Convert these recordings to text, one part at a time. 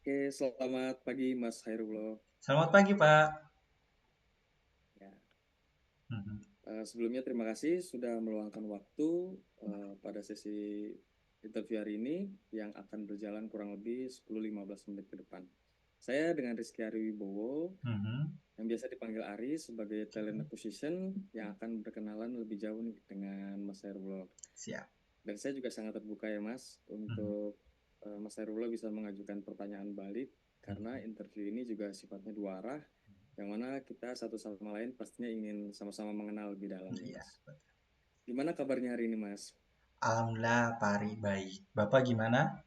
Oke, selamat pagi Mas Hairullah. Selamat pagi, Pak. Ya, Mhm. sebelumnya terima kasih sudah meluangkan waktu pada sesi interview hari ini yang akan berjalan kurang lebih 10-15 menit ke depan. Saya dengan Rizky Ari Wibowo, Mhm. yang biasa dipanggil Ari sebagai talent acquisition yang akan berkenalan lebih jauh nih dengan Mas Hairullah. Siap. Dan saya juga sangat terbuka ya Mas Mhm. untuk Mas Hairullah bisa mengajukan pertanyaan balik karena Mhm. interview ini juga sifatnya dua arah yang mana kita satu sama lain pastinya ingin sama-sama mengenal lebih dalam nih Iya, Mas. betul. Gimana kabarnya hari ini Mas? Alhamdulillah, Pak Ari baik. Bapak gimana?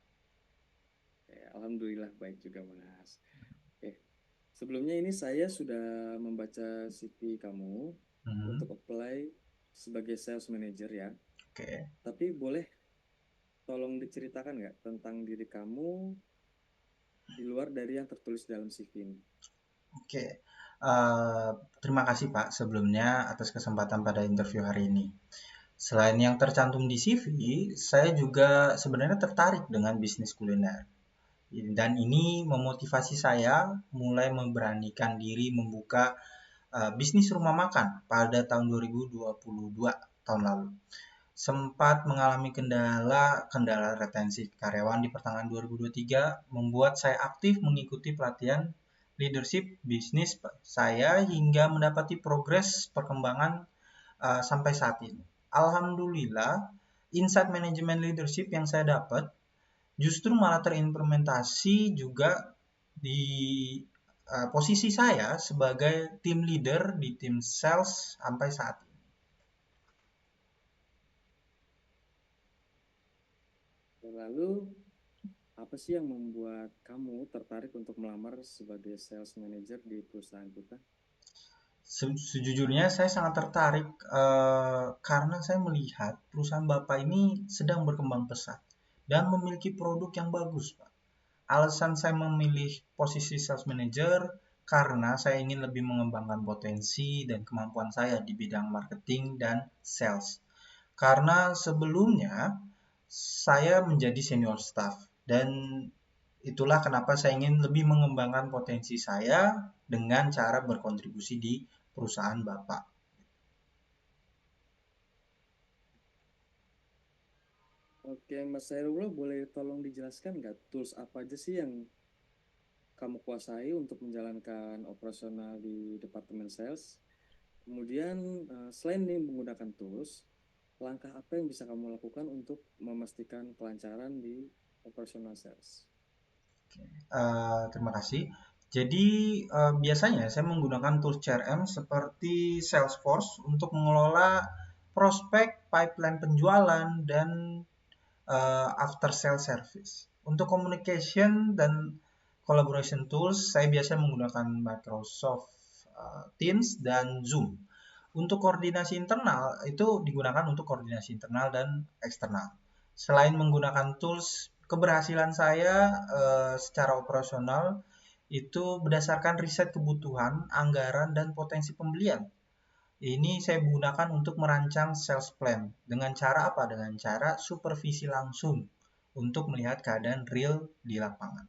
Alhamdulillah baik juga Mas. Oke, sebelumnya ini saya sudah membaca CV kamu untuk Mhm. apply sebagai sales manager ya. Oke. Tapi boleh tolong diceritakan nggak tentang diri kamu di luar dari yang tertulis dalam CV ini? Oke. Eh, Terima kasih, Pak, sebelumnya atas kesempatan pada interview hari ini. Selain yang tercantum di CV, saya juga sebenarnya tertarik dengan bisnis kuliner. Dan ini memotivasi saya mulai memberanikan diri membuka bisnis rumah makan pada tahun 2022 tahun lalu. Sempat mengalami kendala retensi karyawan di pertengahan 2023 membuat saya aktif mengikuti pelatihan leadership bisnis saya hingga mendapati progres perkembangan sampai saat ini. Alhamdulillah, insight manajemen leadership yang saya dapat justru malah terimplementasi juga di posisi saya sebagai tim leader di tim sales sampai saat ini. Lalu apa sih yang membuat kamu tertarik untuk melamar sebagai sales manager di perusahaan kita? Sejujurnya saya sangat tertarik karena saya melihat perusahaan Bapak ini sedang berkembang pesat dan memiliki produk yang bagus, Pak. Alasan saya memilih posisi sales manager karena saya ingin lebih mengembangkan potensi dan kemampuan saya di bidang marketing dan sales. Karena sebelumnya saya menjadi senior staff dan itulah kenapa saya ingin lebih mengembangkan potensi saya dengan cara berkontribusi di perusahaan Bapak. Oke, Mas Sairullah boleh tolong dijelaskan nggak tools apa aja sih yang kamu kuasai untuk menjalankan operasional di departemen sales? Kemudian selain nih menggunakan tools, langkah apa yang bisa kamu lakukan untuk memastikan kelancaran di operasional sales? Terima kasih. Jadi biasanya saya menggunakan tools CRM seperti Salesforce untuk mengelola prospek, pipeline penjualan, dan after sales service. Untuk communication dan collaboration tools, saya biasanya menggunakan Microsoft Teams dan Zoom. Untuk koordinasi internal, itu digunakan untuk koordinasi internal dan eksternal. Selain menggunakan tools, keberhasilan saya secara operasional itu berdasarkan riset kebutuhan, anggaran, dan potensi pembelian. Ini saya gunakan untuk merancang sales plan. Dengan cara apa? Dengan cara supervisi langsung untuk melihat keadaan real di lapangan.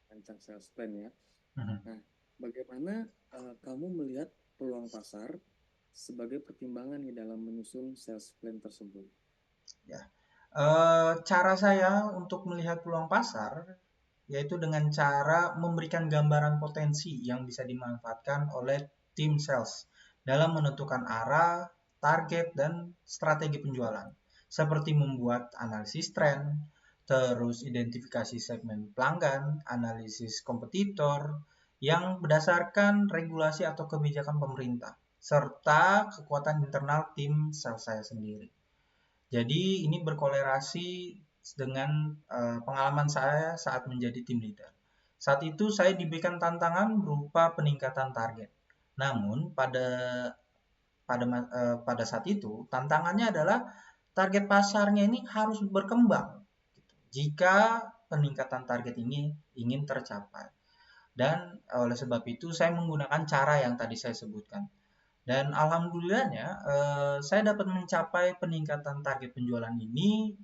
Rancang sales plan ya. Mhm. Nah, bagaimana kamu melihat peluang pasar sebagai pertimbangan di dalam menyusun sales plan tersebut? Ya. Cara saya untuk melihat peluang pasar yaitu dengan cara memberikan gambaran potensi yang bisa dimanfaatkan oleh tim sales dalam menentukan arah, target, dan strategi penjualan. Seperti membuat analisis tren, terus identifikasi segmen pelanggan, analisis kompetitor, yang berdasarkan regulasi atau kebijakan pemerintah, serta kekuatan internal tim sales saya sendiri. Jadi ini berkolerasi dengan pengalaman saya saat menjadi tim leader. Saat itu saya diberikan tantangan berupa peningkatan target. Namun pada saat itu tantangannya adalah target pasarnya ini harus berkembang gitu, jika peningkatan target ini ingin tercapai. Dan oleh sebab itu saya menggunakan cara yang tadi saya sebutkan. Dan alhamdulillahnya saya dapat mencapai peningkatan target penjualan ini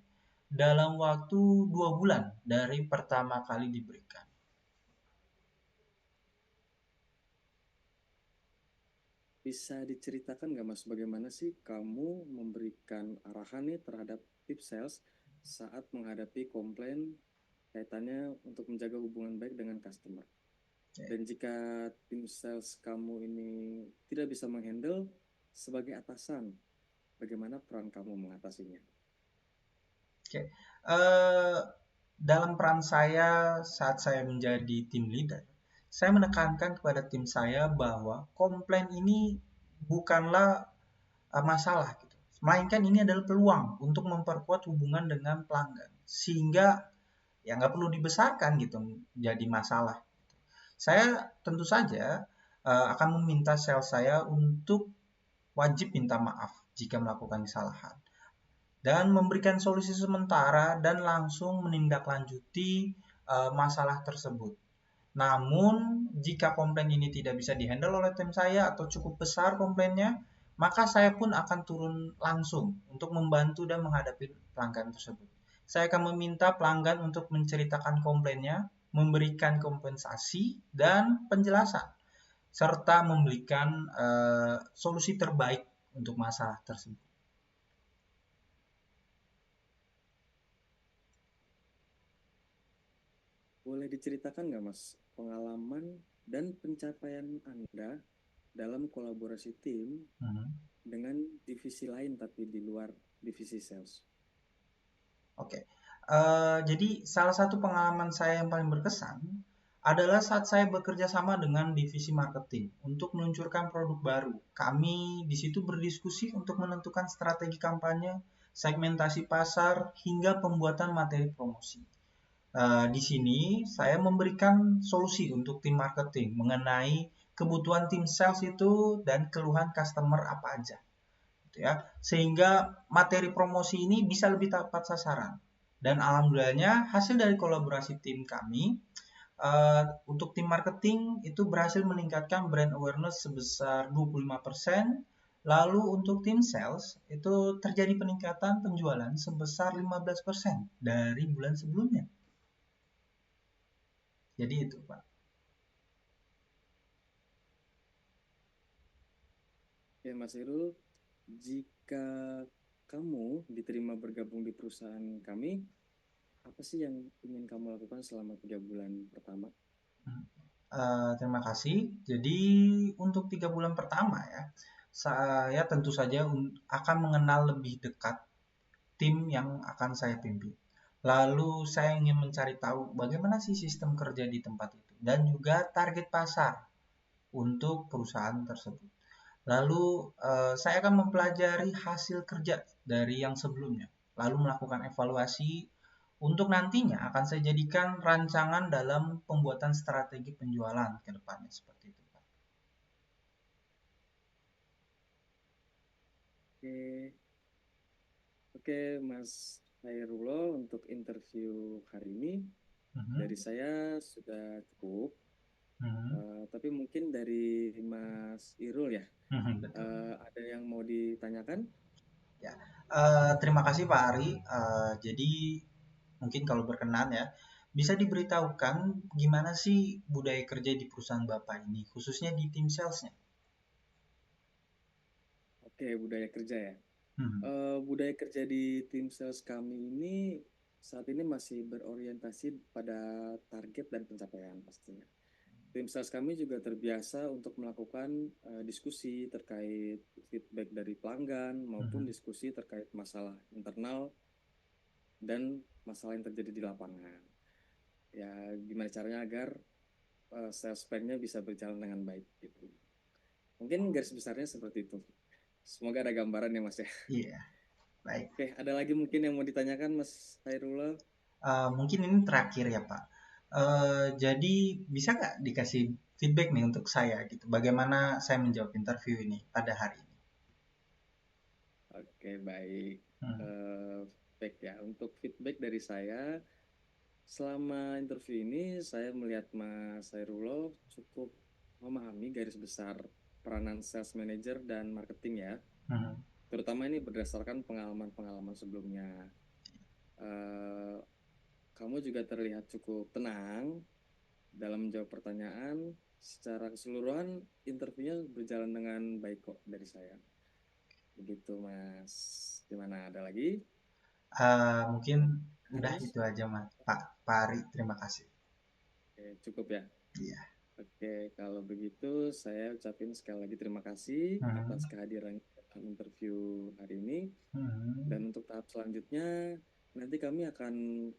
dalam waktu 2 bulan dari pertama kali diberikan. Bisa diceritakan nggak Mas, bagaimana sih kamu memberikan arahan nih terhadap tim sales saat menghadapi komplain kaitannya untuk menjaga hubungan baik dengan customer? Dan jika tim sales kamu ini tidak bisa menghandle sebagai atasan, bagaimana peran kamu mengatasinya? Oke, eh, dalam peran saya saat saya menjadi tim leader, saya menekankan kepada tim saya bahwa komplain ini bukanlah masalah gitu, melainkan ini adalah peluang untuk memperkuat hubungan dengan pelanggan, sehingga ya nggak perlu dibesarkan gitu jadi masalah. Saya tentu saja akan meminta sales saya untuk wajib minta maaf jika melakukan kesalahan dan memberikan solusi sementara dan langsung menindaklanjuti masalah tersebut. Namun, jika komplain ini tidak bisa dihandle oleh tim saya atau cukup besar komplainnya, maka saya pun akan turun langsung untuk membantu dan menghadapi pelanggan tersebut. Saya akan meminta pelanggan untuk menceritakan komplainnya, memberikan kompensasi dan penjelasan, serta memberikan solusi terbaik untuk masalah tersebut. Boleh diceritakan nggak Mas pengalaman dan pencapaian Anda dalam kolaborasi tim Hmm. dengan divisi lain tapi di luar divisi sales? Oke, jadi salah satu pengalaman saya yang paling berkesan adalah saat saya bekerja sama dengan divisi marketing untuk meluncurkan produk baru. Kami di situ berdiskusi untuk menentukan strategi kampanye, segmentasi pasar, hingga pembuatan materi promosi. Di sini saya memberikan solusi untuk tim marketing mengenai kebutuhan tim sales itu dan keluhan customer apa aja gitu ya, sehingga materi promosi ini bisa lebih tepat sasaran. Dan alhamdulillahnya hasil dari kolaborasi tim kami untuk tim marketing itu berhasil meningkatkan brand awareness sebesar 25%. Lalu untuk tim sales itu terjadi peningkatan penjualan sebesar 15% dari bulan sebelumnya. Jadi itu, Pak. Oke, Mas Irul, jika kamu diterima bergabung di perusahaan kami, apa sih yang ingin kamu lakukan selama 3 bulan pertama? Terima kasih. Jadi untuk 3 bulan pertama ya, saya tentu saja akan mengenal lebih dekat tim yang akan saya pimpin. Lalu saya ingin mencari tahu bagaimana sih sistem kerja di tempat itu dan juga target pasar untuk perusahaan tersebut. Lalu saya akan mempelajari hasil kerja dari yang sebelumnya, lalu melakukan evaluasi untuk nantinya akan saya jadikan rancangan dalam pembuatan strategi penjualan ke depannya seperti itu, Pak. Oke, oke Mas Hairullah, untuk interview hari ini dari Mhm, saya sudah cukup. mhm, Tapi mungkin dari Mas Irul ya, mhm, betul. ada yang mau ditanyakan? Ya, terima kasih Pak Ari. Jadi mungkin kalau berkenan ya, bisa diberitahukan gimana sih budaya kerja di perusahaan Bapak ini, khususnya di tim salesnya? Oke, budaya kerja ya. Hmm, Budaya kerja di tim sales kami ini saat ini masih berorientasi pada target dan pencapaian pastinya. Tim sales kami juga terbiasa untuk melakukan diskusi terkait feedback dari pelanggan maupun mhm. diskusi terkait masalah internal dan masalah yang terjadi di lapangan. Ya, gimana caranya agar sales plan-nya bisa berjalan dengan baik gitu. Mungkin garis besarnya seperti itu. Semoga ada gambaran ya Mas ya. Iya, baik. Oke, ada lagi mungkin yang mau ditanyakan Mas Hairullah? Mungkin ini terakhir ya Pak. Jadi bisa nggak dikasih feedback nih untuk saya gitu, bagaimana saya menjawab interview ini pada hari ini? Oke, baik. Hmm, Eh, Baik ya, untuk feedback dari saya, selama interview ini saya melihat Mas Hairullah cukup memahami garis besar peranan sales manager dan marketing ya. mhm, Terutama ini berdasarkan pengalaman-pengalaman sebelumnya. Eh, kamu juga terlihat cukup tenang dalam menjawab pertanyaan. Secara keseluruhan, interviewnya berjalan dengan baik kok dari saya. Begitu, Mas. Gimana, ada lagi? Mungkin udah Harus? itu aja Mas. Pak Ari, terima kasih. Oke, cukup ya. Iya. Oke, kalau begitu saya ucapin sekali lagi terima kasih atas Hmm, kehadiran dalam interview hari ini. hmm, Dan untuk tahap selanjutnya, nanti kami akan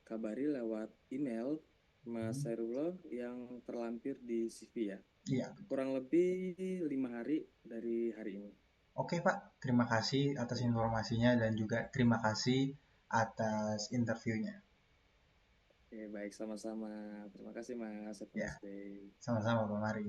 kabari lewat email Mas hmm. Sairullah yang terlampir di CV ya. Iya. Kurang lebih 5 hari dari hari ini. Oke Pak, terima kasih atas informasinya dan juga terima kasih atas interviewnya. Oke, baik sama-sama. Terima kasih Mas. Have a Ya, nice day. sama-sama Pak Mari.